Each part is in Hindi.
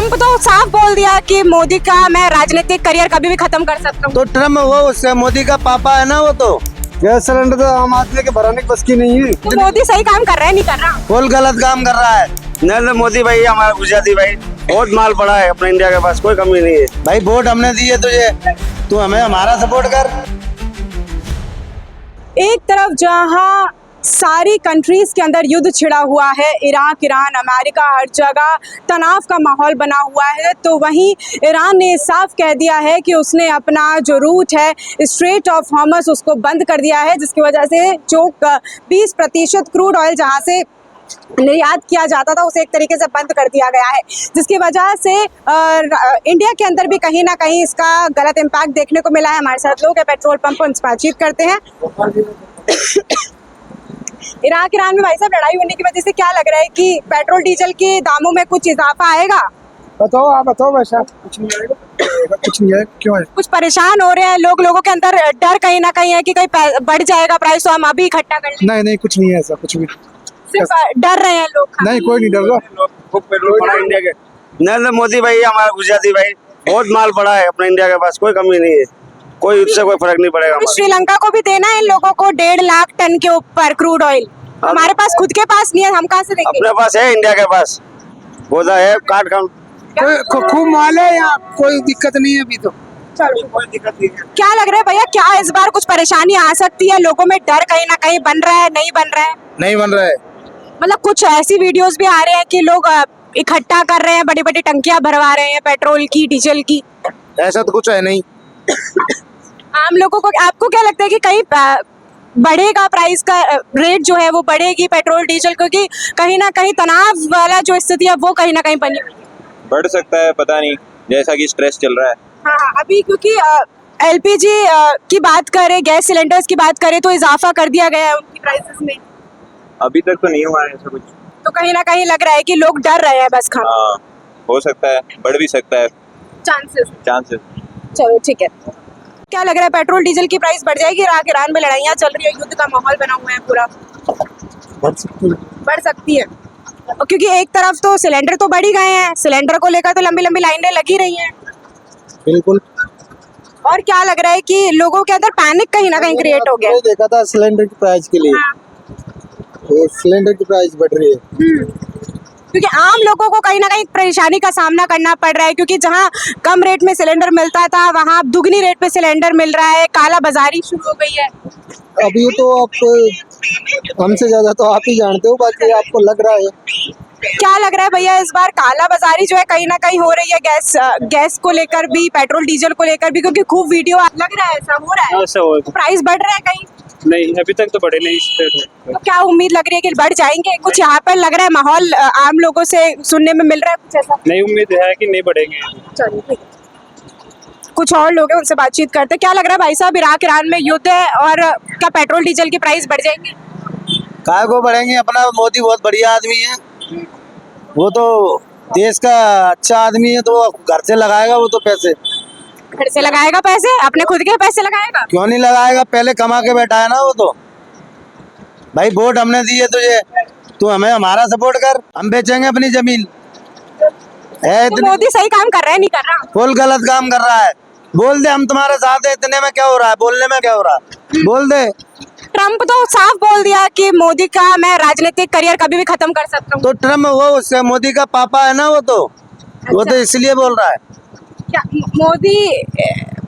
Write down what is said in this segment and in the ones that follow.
ट्रम्प तो साफ बोल दिया कि मोदी का मैं राजनीतिक करियर कभी भी खत्म कर सकता हूँ। तो ट्रम्प वो उससे मोदी का पापा है ना वो तो। गैस सिलेंडर तो आम आदमी के भराने की बस की नहीं है। तो मोदी सही काम कर रहा है नहीं कर रहा? फुल गलत काम कर रहा है। नरेंद्र मोदी भाई हमारा गुजराती भाई बहुत माल पड़ा है अपने इंडिया के पास, कोई कमी नहीं है। भाई वोट हमने दी है तुझे, तू हमें हमारा सपोर्ट कर। एक तरफ जहां सारी कंट्रीज के अंदर युद्ध छिड़ा हुआ है, इराक, ईरान, अमेरिका, हर जगह तनाव का माहौल बना हुआ है, तो वहीं ईरान ने साफ कह दिया है कि उसने अपना जो रूट है स्ट्रेट ऑफ हॉर्मस उसको बंद कर दिया है, जिसकी वजह से जो 20% क्रूड ऑयल जहां से निर्यात किया जाता था उसे एक तरीके से बंद कर दिया गया है, जिसकी वजह से इंडिया के अंदर भी कहीं ना कहीं इसका गलत इम्पैक्ट देखने को मिला है। हमारे साथ लोग हैं पेट्रोल पंप पर, उनसे बातचीत करते हैं। इराक ईरान में भाई साहब लड़ाई होने की वजह से क्या लग रहा है कि पेट्रोल डीजल के दामों में कुछ इजाफा आएगा? बताओ, आप बताओ। वैसा कुछ नहीं आएगा, कुछ नहीं है। क्यों है? कुछ परेशान हो रहे हैं लोगों के अंदर डर कहीं ना कहीं है कि कहीं बढ़ जाएगा प्राइस तो हम अभी इकट्ठा कर लें। नहीं, कुछ नहीं है ऐसा, कुछ भी सिर्फ डर रहे हैं लोग। नहीं, कोई नहीं डर रहा। पेट्रोल पड़ा इंडिया के। नरेंद्र मोदी भाई हमारा गुजराती भाई बहुत माल पड़ा है अपने इंडिया के पास, कोई कमी नहीं है। कोई उससे कोई फर्क नहीं पड़ेगा। श्रीलंका को भी देना है इन लोगों को 1.5 लाख टन के ऊपर क्रूड ऑयल। हमारे पास खुद के पास नहीं है, हम कहाँ से देंगे? अपने पास है, इंडिया के पास गोदा है, काट काम खूब माल है यहाँ, कोई दिक्कत नहीं है अभी तो। कोई दिक्कत नहीं है। क्या लग रहा है भैया, क्या इस बार कुछ परेशानी आ सकती है? लोगों में डर कहीं ना कहीं बन रहा है, नहीं बन रहा है? नहीं बन रहा है। मतलब कुछ ऐसी वीडियोस भी आ रहे हैं कि लोग इकट्ठा कर रहे हैं, बड़ी बड़ी टंकियां भरवा रहे हैं पेट्रोल की, डीजल की। ऐसा तो कुछ है नहीं। आम लोगों को आपको क्या लगता है कि कहीं बढ़ेगा प्राइस का रेट जो है वो बढ़ेगी पेट्रोल डीजल, क्योंकि कहीं ना कहीं तनाव वाला जो स्थिति है वो कहीं ना कहीं बनी हुई है? बढ़ सकता है, पता नहीं, जैसा कि स्ट्रेस चल रहा है। हाँ, अभी क्योंकि एलपीजी की बात करें, गैस सिलेंडर्स की बात करें तो इजाफा कर दिया गया है उनकी प्राइसेस में। अभी तक तो नहीं हुआ है ऐसा कुछ। तो कहीं ना कहीं लग रहा है कि लोग डर रहे हैं बस खाना। हाँ, हो सकता है, बढ़ भी सकता है चांसेस। चलो ठीक है। क्या लग रहा है पेट्रोल डीजल की प्राइस बढ़ जाएगी? इराक ईरान में लड़ाइयाँ चल रही है, युद्ध का माहौल बना हुआ है पूरा। बढ़ सकती है और क्योंकि एक तरफ तो सिलेंडर तो बढ़ ही गए हैं, सिलेंडर को लेकर तो लंबी लंबी लाइनें लगी रही हैं। बिल्कुल। और क्या लग रहा है कि लोगों के अंदर पैनिक कहीं ना कहीं क्रिएट हो गया। देखा था सिलेंडर की प्राइस के लिए। हाँ। तो सिलेंडर की प्राइस बढ़ रही है क्योंकि आम लोगों को कहीं ना कहीं परेशानी का सामना करना पड़ रहा है, क्योंकि जहां कम रेट में सिलेंडर मिलता था वहां अब दुगनी रेट पे सिलेंडर मिल रहा है, काला बाजारी शुरू हो गई है। अभी तो आप हमसे ज्यादा तो आप ही जानते हो, बाकी आपको लग रहा है। क्या लग रहा है भैया इस बार काला बाजारी जो है कहीं ना कहीं हो रही है गैस को लेकर भी, पेट्रोल डीजल को लेकर भी, क्योंकि खूब वीडियो लग रहा है ऐसा हो रहा है? ऐसा हो प्राइस बढ़ रहा है कहीं? नहीं, अभी तक तो बढ़े नहीं। तो क्या उम्मीद लग रही है कि बढ़ जाएंगे? कुछ यहाँ पर लग रहा है माहौल आम लोगों से सुनने में मिल रहा है कुछ ऐसा? नहीं, उम्मीद है कि नहीं बढ़ेंगे। चलिए ठीक है। कुछ और लोग हैं उनसे बातचीत करते हैं। क्या लग रहा है भाई साहब, इराक ईरान में युद्ध है और क्या पेट्रोल डीजल की प्राइस बढ़ जाएंगे? काय को बढ़ेंगे? अपना मोदी बहुत बढ़िया आदमी है, वो तो देश का अच्छा आदमी है, तो घर से लगाएगा वो तो पैसे। घर से लगाएगा पैसे? अपने खुद के पैसे लगाएगा? क्यों नहीं लगाएगा, पहले कमा के बैठा है ना वो तो। भाई वोट हमने दी है तुझे, तू हमें हमारा सपोर्ट कर, हम बेचेंगे अपनी जमीन। है तो मोदी सही काम कर रहा है नहीं कर रहा? फुल गलत काम कर रहा है। बोल दे हम तुम्हारे साथ है, इतने में क्या हो रहा है, बोलने में क्या हो रहा है, बोल दे। ट्रम्प तो साफ बोल दिया कि मोदी का मैं राजनीतिक करियर कभी भी खत्म कर सकता हूँ। तो ट्रम्प वो उससे मोदी का पापा है ना वो तो। वो तो इसलिए बोल रहा है। क्या मोदी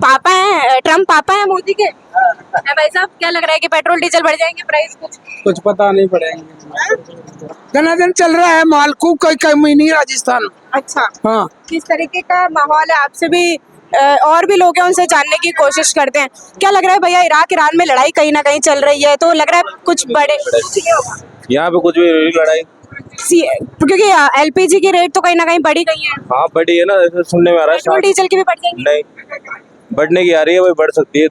पापा है, ट्रम्प पापा है मोदी के? भाई साहब क्या लग रहा है कि पेट्रोल डीजल बढ़ जाएंगे प्राइस? कुछ पता नहीं पड़ेंगे। धनाधन चल रहा है, माल को कोई कमी नहीं राजस्थान। अच्छा, हाँ। किस तरीके का माहौल है? आपसे भी और भी लोग हैं, उनसे जानने की कोशिश करते हैं। क्या लग रहा है भैया, इराक ईरान में लड़ाई कहीं ना कहीं चल रही है, तो लग रहा है कुछ बड़े यहाँ पे कुछ भी लड़ाई, क्योंकि एलपीजी की रेट तो कहीं ना कहीं बढ़ी गई है। हाँ बढ़ी है ना, ऐसा सुनने में आ रहा है। पेट्रोल डीजल की भी बढ़ जाएगी? नहीं, बढ़ने की आ रही है, वही बढ़ सकती है।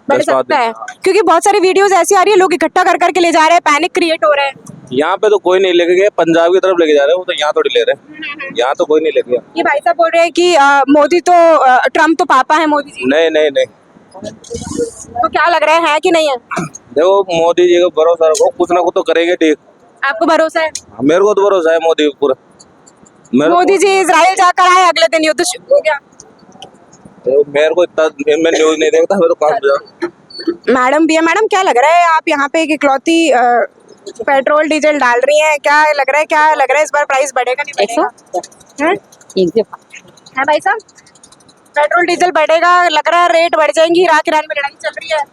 बढ़ सकता है क्योंकि बहुत सारी वीडियोस ऐसी आ रही है, लोग इकट्ठा कर करके ले जा रहे हैं, पैनिक क्रिएट हो रहा है। यहाँ पे तो कोई नहीं लेके गया, पंजाब की तरफ लेके जा रहे हैं, वो तो यहाँ थोड़ी ले रहे हैं। यहाँ तो कोई नहीं लेके गया। ये भाई साहब बोल रहे हैं कि मोदी तो ट्रम्प तो पापा है मोदी जी। नहीं नहीं नहीं, तो क्या लग रहा है कि नहीं है? देखो मोदी जी को भरोसा रखो, कुछ ना कुछ तो करेंगे ठीक। आपको भरोसा है? मेरे को तो भरोसा है मोदी पूरा। मेरे मोदी जी इजराइल जाकर आए, अगले दिन युद्ध शुरू हो गया। मेरे को इतना मैं न्यूज नहीं देखता, मेरे को काम मैडम भी है। मैडम क्या लग रहा है, आप यहाँ पे एक इकलौती पेट्रोल डीजल डाल रही हैं, क्या लग रहा है, क्या लग रहा है इस बार प्राइस बढ़ेगा नहीं बढ़ेगा? है भाई साहब, पेट्रोल डीजल बढ़ेगा, लग रहा है रेट बढ़ जाएंगी, इराक ईरान में लड़ाई चल रही है,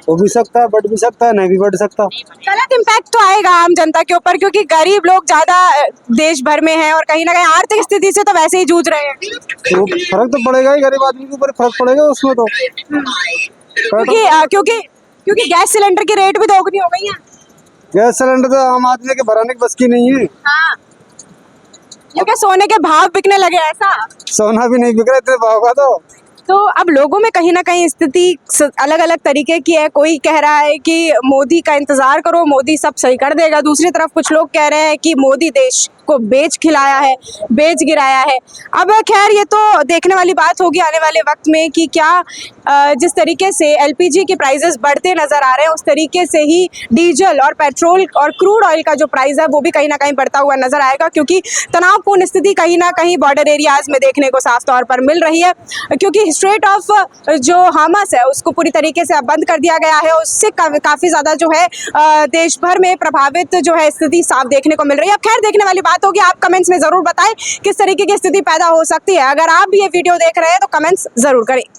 हो भी सकता है, बढ़ भी सकता है, नहीं भी बढ़ सकता। गलत इम्पैक्ट तो आएगा आम जनता के ऊपर, क्योंकि गरीब लोग ज्यादा देश भर में हैं और कहीं ना कहीं आर्थिक स्थिति से तो वैसे ही जूझ रहे हैं, तो फर्क तो पड़ेगा ही, गरीब आदमी के ऊपर फर्क पड़ेगा उसमें तो। क्योंकि क्योंकि गैस सिलेंडर की रेट भी दोगुनी हो गई है। गैस सिलेंडर तो आम आदमी के भराने की बस की नहीं है। हाँ, क्योंकि सोने के भाव बिकने लगे, ऐसा सोना भी नहीं बिक रहा इतने भाव का तो अब लोगों में कहीं ना कहीं स्थिति अलग अलग तरीके की है। कोई कह रहा है कि मोदी का इंतजार करो, मोदी सब सही कर देगा। दूसरी तरफ कुछ लोग कह रहे हैं कि मोदी देश को बेच खिलाया है, बेच गिराया है। अब खैर ये तो देखने वाली बात होगी आने वाले वक्त में कि क्या जिस तरीके से एलपीजी के प्राइसेस बढ़ते नजर आ रहे हैं, उस तरीके से ही डीजल और पेट्रोल और क्रूड ऑयल का जो प्राइस है वो भी कहीं ना कहीं बढ़ता हुआ नजर आएगा, क्योंकि तनावपूर्ण स्थिति कहीं ना कहीं बॉर्डर एरियाज में देखने को साफ तौर पर मिल रही है। क्योंकि स्ट्रेट ऑफ जो हार्मस है उसको पूरी तरीके से अब बंद कर दिया गया है, उससे काफी ज्यादा जो है देश भर में प्रभावित जो है स्थिति साफ देखने को मिल रही है। अब खैर देखने वाली बात होगी, आप कमेंट्स में जरूर बताएं किस तरीके की स्थिति पैदा हो सकती है। अगर आप भी ये वीडियो देख रहे हैं तो कमेंट्स जरूर करें।